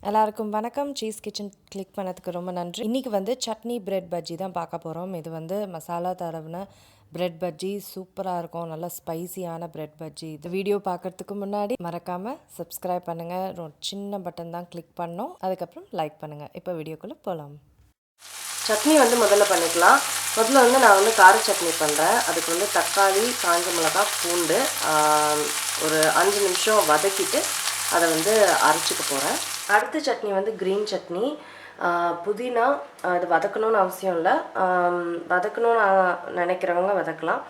எல்லாருக்கும் வணக்கம். Cheese kitchen click பண்ணதுக்கு ரொம்ப நன்றி. இன்றைக்கி வந்து சட்னி பிரெட் பஜ்ஜி தான் பார்க்க போகிறோம். இது வந்து மசாலா தடவின பிரெட் பஜ்ஜி சூப்பராக இருக்கும். நல்லா ஸ்பைசியான பிரெட் பஜ்ஜி. இது வீடியோ பார்க்குறதுக்கு முன்னாடி மறக்காமல் சப்ஸ்கிரைப் பண்ணுங்கள். சின்ன பட்டன் தான் கிளிக் பண்ணோம். அதுக்கப்புறம் லைக் பண்ணுங்கள். இப்போ வீடியோக்குள்ளே போகலாம். சட்னி வந்து முதல்ல பண்ணிக்கலாம். முதல்ல வந்து நான் வந்து கார சட்னி பண்ணுறேன். அதுக்கு வந்து தக்காளி, காஞ்ச மிளகாய், பூண்டு ஒரு 5 நிமிஷம் வதக்கிட்டு அதை வந்து அரைச்சிக்க போகிறேன். அடுத்த சட்னி வந்து க்ரீன் சட்னி. புதினா அது வதக்கணும்னு அவசியம் இல்லை. வதக்கணும்னு நினைக்கிறவங்க வதக்கலாம்.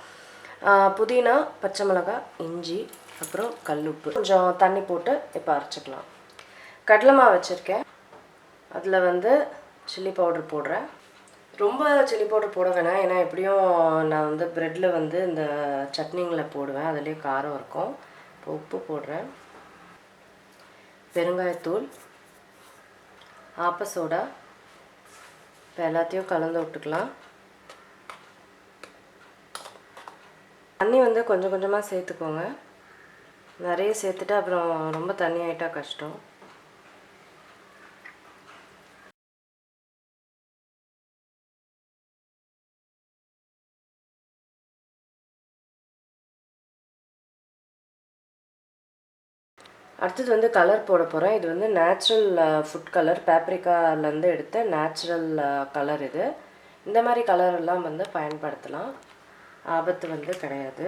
புதினா, பச்சை மிளகாய், இஞ்சி, அப்புறம் கல்லுப்பு, கொஞ்சம் தண்ணி போட்டு இப்போ அரைச்சிக்கலாம். கடலை மாவு வச்சுருக்கேன். அதில் வந்து சில்லி பவுடர் போடுறேன். ரொம்ப சில்லி பவுடர் போட வேணாம், ஏன்னா எப்படியும் நான் வந்து ப்ரெட்டில் வந்து இந்த சட்னிங்களை போடுவேன், அதுலேயே காரம் இருக்கும். இப்போ உப்பு போடுறேன், பெருங்காயத்தூள், ஆப்ப சோடா. இப்போ எல்லாத்தையும் கலந்து விட்டுக்கலாம். தண்ணி வந்து கொஞ்சம் கொஞ்சமாக சேர்த்துக்கோங்க. நிறைய சேர்த்துட்டு அப்புறம் ரொம்ப தண்ணி ஆகிட்டா கஷ்டம். அடுத்தது வந்து கலர் போட போகிறேன். இது வந்து நேச்சுரல் ஃபுட் கலர், பேப்ரிக்காலேருந்து எடுத்த நேச்சுரல் கலர் இது. இந்த மாதிரி கலரெல்லாம் வந்து பயன்படுத்தலாம், ஆபத்து வந்து கிடையாது.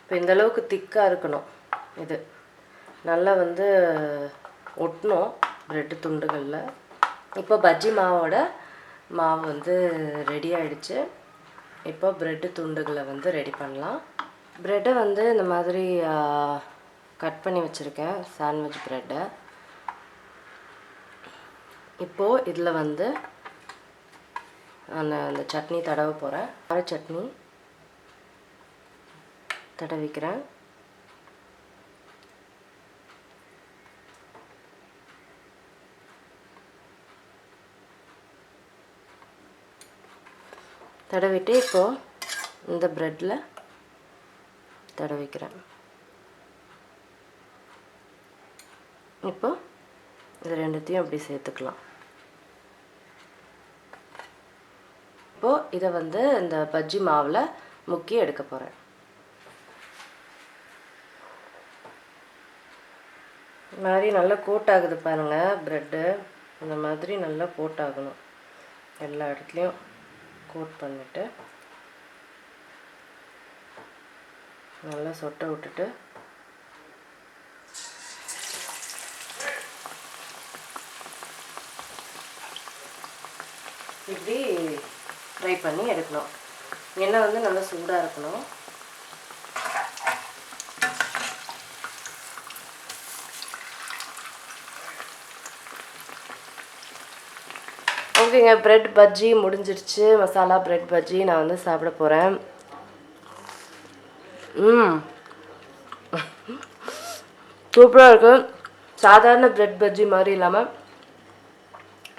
இப்போ இந்தளவுக்கு திக்காக இருக்கணும். இது நல்லா வந்து ஒட்டணும் ப்ரெட்டு துண்டுகளில். இப்போ பஜ்ஜி மாவு வந்து ரெடி ஆகிடுச்சு. இப்போ ப்ரெட்டு துண்டுகளை வந்து ரெடி பண்ணலாம். ப்ரெட்டை வந்து இந்த மாதிரி கட் பண்ணி வச்சுருக்கேன், சாண்ட்விச் ப்ரெட்டை. இப்போது இதில் வந்து நான் அந்த சட்னி தடவ போகிறேன். கார சட்னி தடவிக்கிறேன். தடவிட்டு இப்போது இந்த ப்ரெட்டில் தடவிக்கிறேன். இப்போ இது ரெண்டுத்தையும் அப்படி சேர்த்துக்கலாம். இப்போது இதை வந்து இந்த பஜ்ஜி மாவில் முக்கி எடுக்க போகிறேன். இந்த மாதிரி நல்லா கோட் ஆகுது பாருங்கள் ப்ரெட்டு. இந்த மாதிரி நல்லா கோட் ஆகணும். எல்லா இடத்துலையும் கோட் பண்ணிவிட்டு நல்லா சொட்டை விட்டுட்டு இப்படி ஃப்ரை பண்ணி எடுக்கணும். எண்ணெய் வந்து நல்லா சூடாக இருக்கணும். ஓகேங்க, ப்ரெட் பஜ்ஜி முடிஞ்சிருச்சு. மசாலா ப்ரெட் பஜ்ஜி நான் வந்து சாப்பிட போகிறேன். சூப்பராக இருக்குது. சாதாரண ப்ரெட் பஜ்ஜி மாதிரி இல்லாமல்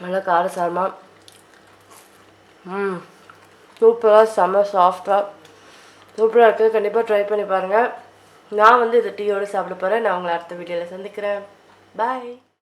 நல்லா காரசாரமாக, சூப்பராக, செம்ம சாஃப்டாக சூப்பராக இருக்குது. கண்டிப்பாக ட்ரை பண்ணி பாருங்கள். நான் வந்து இதை டீயோடு சாப்பிட போகிறேன். நான் உங்களை அடுத்த வீடியோவில் சந்திக்கிறேன். பாய்.